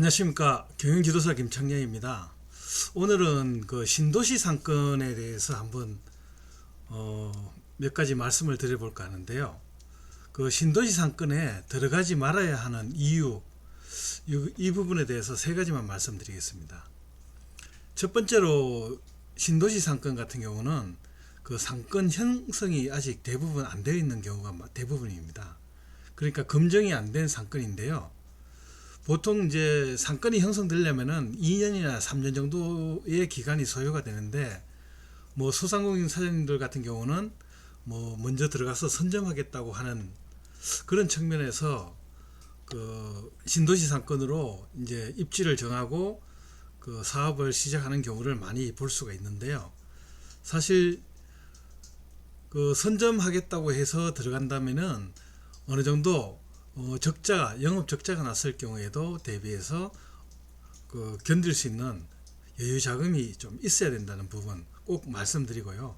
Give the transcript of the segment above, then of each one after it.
안녕하십니까. 경영지도사 김창렬입니다. 오늘은 그 신도시 상권에 대해서 한번 몇 가지 말씀을 드려볼까 하는데요. 그 신도시 상권에 들어가지 말아야 하는 이유, 이 부분에 대해서 세 가지만 말씀드리겠습니다. 첫 번째로 신도시 상권 같은 경우는 그 상권 형성이 아직 대부분 안 되어 있는 경우가 대부분입니다. 그러니까 검증이 안 된 상권인데요. 보통 이제 상권이 형성되려면은 2년이나 3년 정도의 기간이 소요가 되는데, 뭐 소상공인 사장님들 같은 경우는 뭐 먼저 들어가서 선점하겠다고 하는 그런 측면에서 그 신도시 상권으로 이제 입지를 정하고 그 사업을 시작하는 경우를 많이 볼 수가 있는데요. 사실 그 선점하겠다고 해서 들어간다면은 어느 정도 영업 적자가 났을 경우에도 대비해서 그 견딜 수 있는 여유 자금이 좀 있어야 된다는 부분 꼭 말씀드리고요.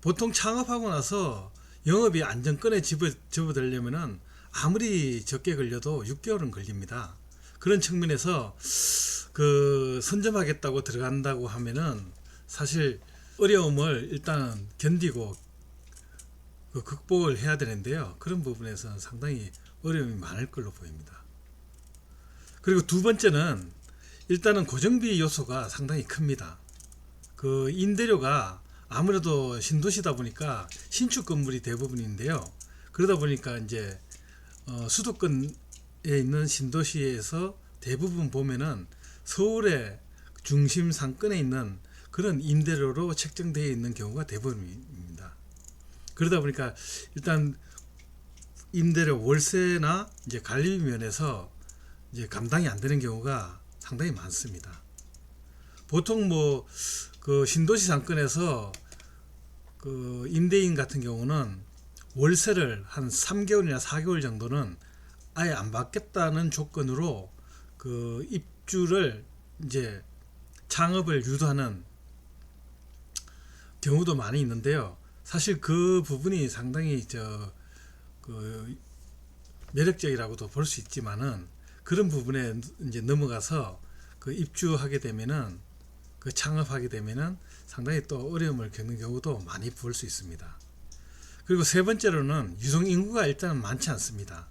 보통 창업하고 나서 영업이 안정권에 접어들려면은 아무리 적게 걸려도 6개월은 걸립니다. 그런 측면에서 그 선점하겠다고 들어간다고 하면은 사실 어려움을 일단은 견디고 그 극복을 해야 되는데요. 그런 부분에서는 상당히 어려움이 많을 걸로 보입니다. 그리고 두 번째는 일단은 고정비 요소가 상당히 큽니다. 그 임대료가 아무래도 신도시다 보니까 신축 건물이 대부분인데요. 그러다 보니까 이제 수도권에 있는 신도시에서 대부분 보면은 서울의 중심 상권에 있는 그런 임대료로 책정되어 있는 경우가 대부분입니다. 그러다 보니까 일단 임대료 월세나 이제 관리 면에서 이제 감당이 안 되는 경우가 상당히 많습니다. 보통 뭐 그 신도시 상권에서 그 임대인 같은 경우는 월세를 한 3개월이나 4개월 정도는 아예 안 받겠다는 조건으로 그 입주를 이제 창업을 유도하는 경우도 많이 있는데요. 사실 그 부분이 상당히 그 매력적이라고도 볼 수 있지만은 그런 부분에 이제 넘어가서 그 입주하게 되면은 그 창업하게 되면은 상당히 또 어려움을 겪는 경우도 많이 볼 수 있습니다. 그리고 세 번째로는 유동 인구가 일단은 많지 않습니다.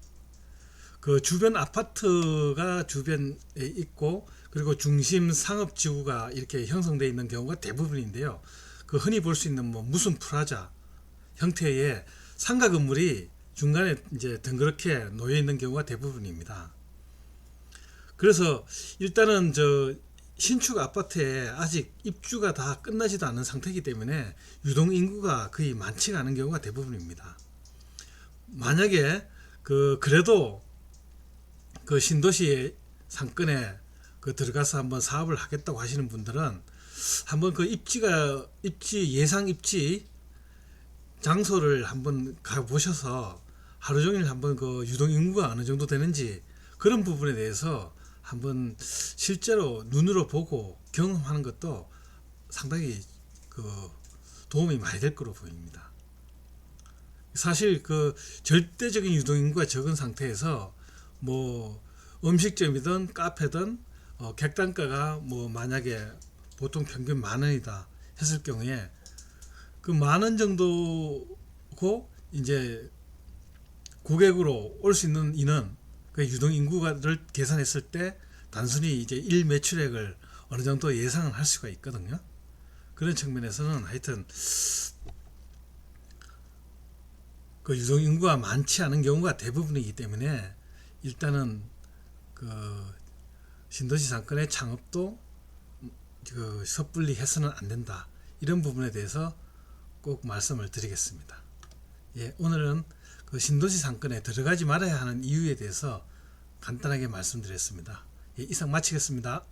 그 주변 아파트가 주변에 있고 그리고 중심 상업 지구가 이렇게 형성되어 있는 경우가 대부분인데요. 그 흔히 볼 수 있는 뭐 무슨 프라자 형태의 상가 건물이 중간에 이제 덩그렇게 놓여 있는 경우가 대부분입니다. 그래서 일단은 신축 아파트에 아직 입주가 다 끝나지도 않은 상태이기 때문에 유동 인구가 거의 많지가 않은 경우가 대부분입니다. 만약에 그래도 그 신도시 상권에 들어가서 한번 사업을 하겠다고 하시는 분들은 한번 그 예상 입지 장소를 한번 가보셔서 하루 종일 한번 그 유동 인구가 어느 정도 되는지 그런 부분에 대해서 한번 실제로 눈으로 보고 경험하는 것도 상당히 그 도움이 많이 될 거로 보입니다. 사실 그 절대적인 유동 인구가 적은 상태에서 뭐 음식점이든 카페든 객단가가 뭐 만약에 보통 평균 10,000원이다 했을 경우에 그 10,000원 정도고 이제 고객으로 올 수 있는 인원, 그 유동 인구를 계산했을 때 단순히 이제 일 매출액을 어느 정도 예상을 할 수가 있거든요. 그런 측면에서는 하여튼 그 유동 인구가 많지 않은 경우가 대부분이기 때문에 일단은 그 신도시 상권의 창업도 그 섣불리 해서는 안 된다. 이런 부분에 대해서 꼭 말씀을 드리겠습니다. 예, 오늘은 그 신도시 상권에 들어가지 말아야 하는 이유에 대해서 간단하게 말씀드렸습니다. 예, 이상 마치겠습니다.